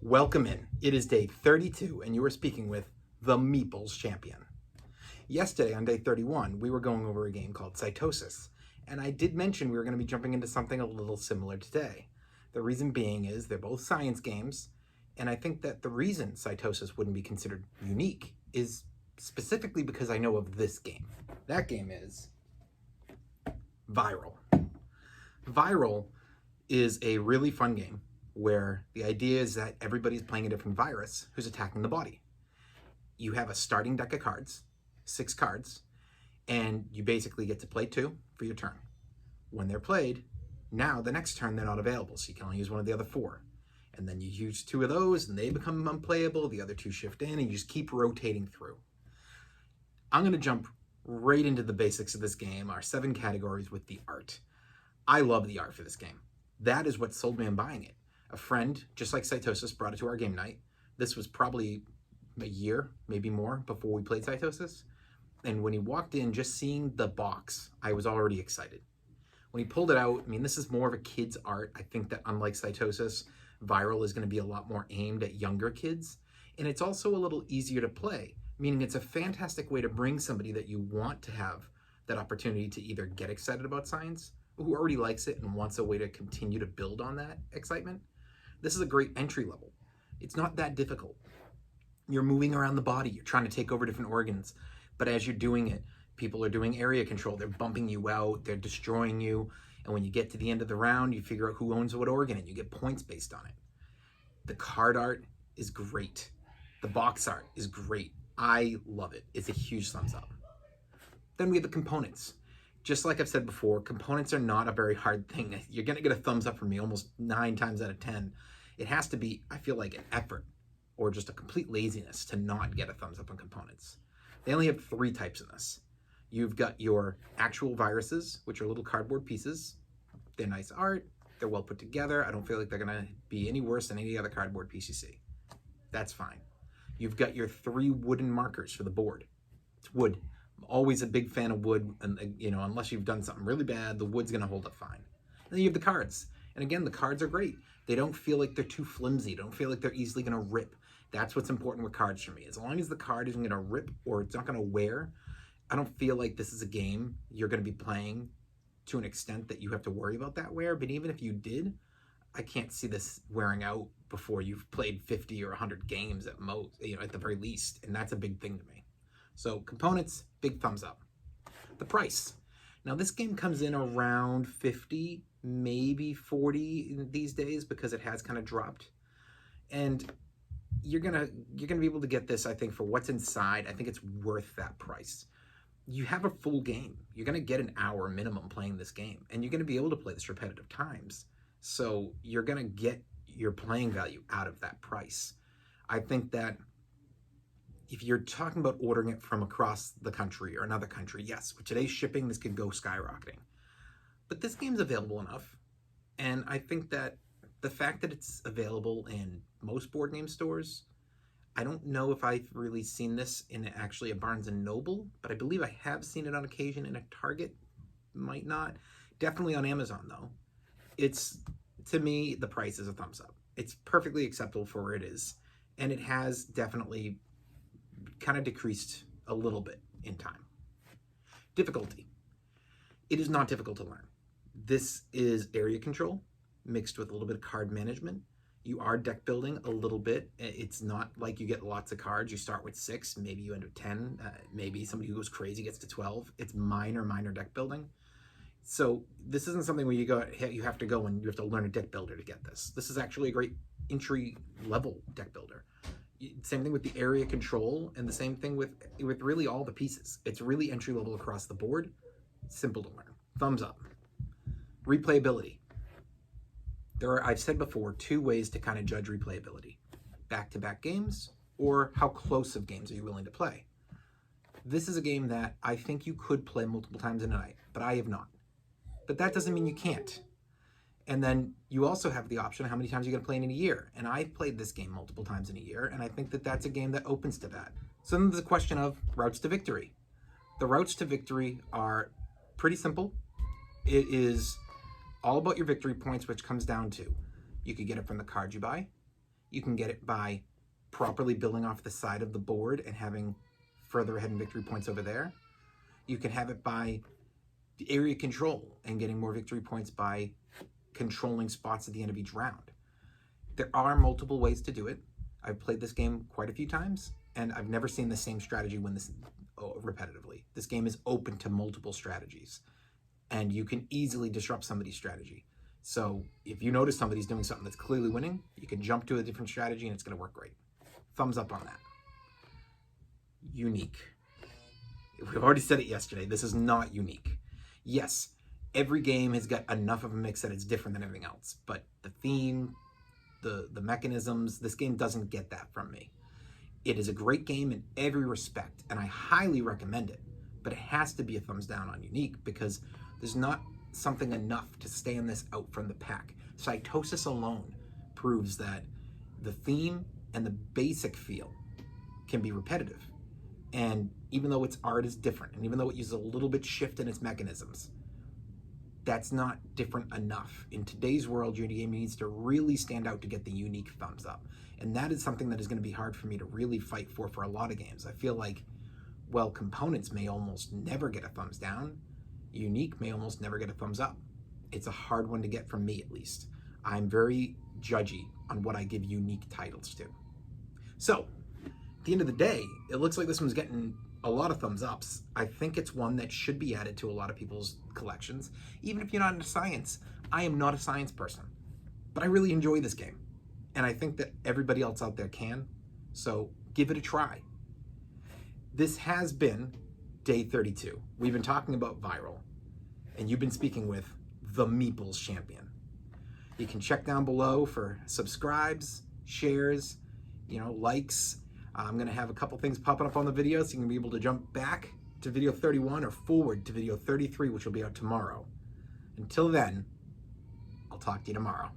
Welcome in. It is day 32 and you are speaking with the Meeples champion. Yesterday on day 31, we were going over a game called Cytosis, and I did mention we were going to be jumping into something a little similar today. The reason being is they're both science games, and I think that the reason Cytosis wouldn't be considered unique is specifically because I know of this game. That game is Viral. Viral is a really fun game where the idea is that everybody's playing a different virus who's attacking the body. You have a starting deck of cards, 6 cards, and you basically get to play 2 for your turn. When they're played, now the next turn they're not available, so you can only use one of the other 4. And then you use 2 of those and they become unplayable, the other 2 shift in, and you just keep rotating through. I'm going to jump right into the basics of this game, our 7 categories with the art. I love the art for this game. That is what sold me on buying it. A friend, just like Cytosis, brought it to our game night. This was probably a year, maybe more, before we played Cytosis. And when he walked in, just seeing the box, I was already excited. When he pulled it out, I mean, this is more of a kid's art. I think that unlike Cytosis, Viral is going to be a lot more aimed at younger kids. And it's also a little easier to play, meaning it's a fantastic way to bring somebody that you want to have that opportunity to either get excited about science, or who already likes it and wants a way to continue to build on that excitement. This is a great entry level. It's not that difficult. You're moving around the body, you're trying to take over different organs, but as you're doing it, people are doing area control. They're bumping you out, they're destroying you, and when you get to the end of the round, you figure out who owns what organ and you get points based on it. The card art is great. The box art is great. I love it. It's a huge thumbs up. Then we have the components. Just like I've said before, components are not a very hard thing. You're going to get a thumbs up from me almost 9 times out of 10. It has to be, I feel like, an effort or just a complete laziness to not get a thumbs up on components. They only have 3 types in this. You've got your actual viruses, which are little cardboard pieces. They're nice art. They're well put together. I don't feel like they're going to be any worse than any other cardboard piece you see. That's fine. You've got your 3 wooden markers for the board. It's wood. I'm always a big fan of wood, and unless you've done something really bad, the wood's going to hold up fine. And then you have the cards. And again, the cards are great. They don't feel like they're too flimsy. Don't feel like they're easily going to rip. That's what's important with cards for me. As long as the card isn't going to rip or it's not going to wear, I don't feel like this is a game you're going to be playing to an extent that you have to worry about that wear. But even if you did, I can't see this wearing out before you've played 50 or 100 games at most, at the very least. And that's a big thing to me. So components, big thumbs up. The price. Now this game comes in around 50, maybe 40 these days because it has kind of dropped. And you're gonna be able to get this, I think, for what's inside. I think it's worth that price. You have a full game. You're gonna get an hour minimum playing this game, and you're gonna be able to play this repetitive times. So you're gonna get your playing value out of that price. I think that if you're talking about ordering it from across the country or another country, yes, with today's shipping, this could go skyrocketing. But this game's available enough, and I think that the fact that it's available in most board game stores, I don't know if I've really seen this in actually a Barnes & Noble, but I believe I have seen it on occasion in a Target, might not. Definitely on Amazon, though. It's, to me, the price is a thumbs up. It's perfectly acceptable for where it is, and it has definitely kind of decreased a little bit in time. Difficulty. It is not difficult to learn. This is area control mixed with a little bit of card management. You are deck building a little bit. It's not like you get lots of cards. You start with 6, maybe you end with 10. Maybe somebody who goes crazy gets to 12. It's minor deck building. So this isn't something where you have to go and you have to learn a deck builder to get this. This is actually a great entry level deck builder. Same thing with the area control, and the same thing with really all the pieces. It's really entry level across the board. Simple to learn. Thumbs up. Replayability. There are, I've said before, 2 ways to kind of judge replayability. Back-to-back games, or how close of games are you willing to play. This is a game that I think you could play multiple times in a night, but I have not. But that doesn't mean you can't. And then you also have the option of how many times you're going to play in a year. And I've played this game multiple times in a year, and I think that that's a game that opens to that. So then there's a question of routes to victory. The routes to victory are pretty simple. It is all about your victory points, which comes down to you could get it from the cards you buy, You can get it by properly building off the side of the board and having further ahead in victory points over there. You can have it by area control and getting more victory points by controlling spots at the end of each round. There are multiple ways to do it. I've played this game quite a few times, and I've never seen the same strategy win this repetitively. This game is open to multiple strategies, and you can easily disrupt somebody's strategy. So if you notice somebody's doing something that's clearly winning, you can jump to a different strategy and it's going to work great. Thumbs up on that. Unique. We've already said it yesterday. This is not unique. Yes, every game has got enough of a mix that it's different than everything else, but the theme, the mechanisms, this game doesn't get that from me. It is a great game in every respect, and I highly recommend it, but it has to be a thumbs down on unique because there's not something enough to stand this out from the pack. Cytosis alone proves that the theme and the basic feel can be repetitive. And even though its art is different, and even though it uses a little bit shift in its mechanisms, that's not different enough. In today's world, your game needs to really stand out to get the unique thumbs up. And that is something that is going to be hard for me to really fight for a lot of games. I feel like, well, components may almost never get a thumbs down. Unique may almost never get a thumbs up. It's a hard one to get from me, at least. I'm very judgy on what I give unique titles to. So, at the end of the day, it looks like this one's getting a lot of thumbs ups. I think it's one that should be added to a lot of people's collections. Even if you're not into science, I am not a science person, but I really enjoy this game. And I think that everybody else out there can, so give it a try. This has been day 32. We've been talking about viral, and you've been speaking with the Meeples champion. You can check down below for subscribes, shares, likes. I'm going to have a couple things popping up on the video so you can be able to jump back to video 31 or forward to video 33, which will be out tomorrow. Until then, I'll talk to you tomorrow.